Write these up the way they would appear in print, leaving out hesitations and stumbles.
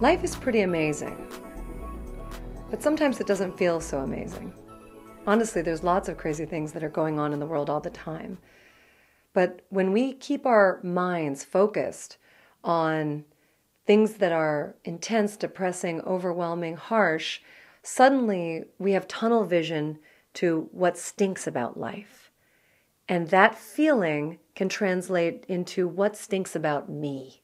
Life is pretty amazing, but sometimes it doesn't feel so amazing. Honestly, there's lots of crazy things that are going on in the world all the time. But when we keep our minds focused on things that are intense, depressing, overwhelming, harsh, suddenly we have tunnel vision to what stinks about life. And that feeling can translate into what stinks about me.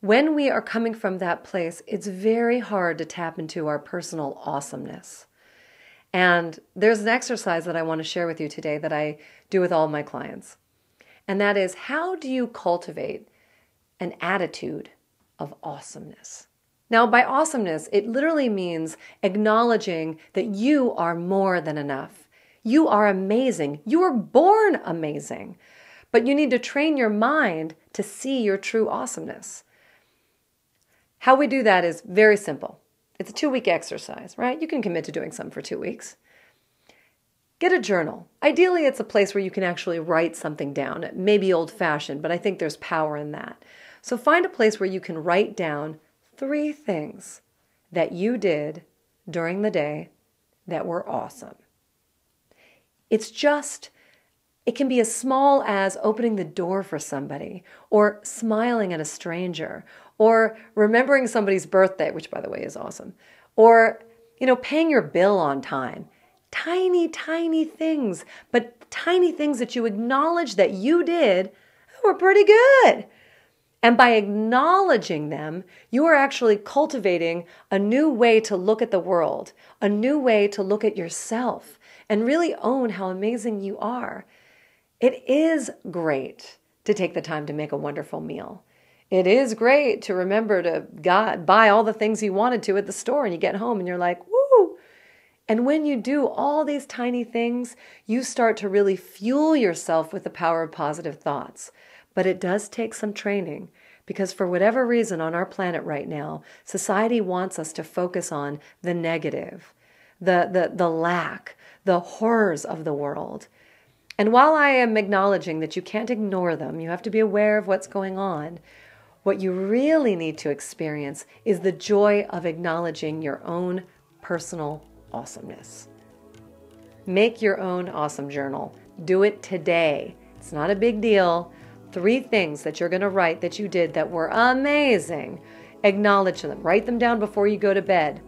When we are coming from that place, it's very hard to tap into our personal awesomeness. And there's an exercise that I want to share with you today that I do with all my clients. And that is, how do you cultivate an attitude of awesomeness? Now, by awesomeness, it literally means acknowledging that you are more than enough. You are amazing. You were born amazing. But you need to train your mind to see your true awesomeness. How we do that is very simple. It's a 2-week exercise, right? You can commit to doing something for 2 weeks. Get a journal. Ideally, it's a place where you can actually write something down. It may be old-fashioned, but I think there's power in that. So find a place where you can write down 3 things that you did during the day that were awesome. It can be as small as opening the door for somebody, or smiling at a stranger, or remembering somebody's birthday, which by the way is awesome, or, paying your bill on time. Tiny, tiny things, but tiny things that you acknowledge that you did were pretty good. And by acknowledging them, you are actually cultivating a new way to look at the world, a new way to look at yourself, and really own how amazing you are. It is great to take the time to make a wonderful meal. It is great to remember to buy all the things you wanted to at the store, and you get home and you're like, woo! And when you do all these tiny things, you start to really fuel yourself with the power of positive thoughts. But it does take some training, because for whatever reason on our planet right now, society wants us to focus on the negative, the lack, the horrors of the world. And while I am acknowledging that you can't ignore them, you have to be aware of what's going on, what you really need to experience is the joy of acknowledging your own personal awesomeness. Make your own awesome journal. Do it today. It's not a big deal. 3 things that you're going to write that you did that were amazing. Acknowledge them. Write them down before you go to bed.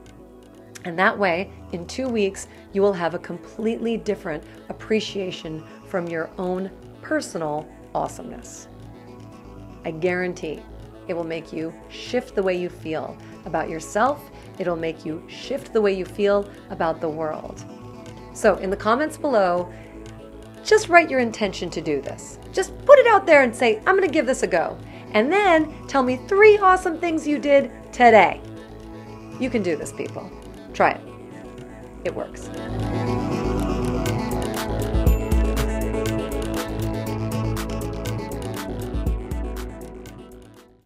And that way, in 2 weeks, you will have a completely different appreciation from your own personal awesomeness. I guarantee it will make you shift the way you feel about yourself. It'll make you shift the way you feel about the world. So in the comments below, just write your intention to do this. Just put it out there and say, I'm going to give this a go. And then tell me 3 awesome things you did today. You can do this, people. Try it. It works.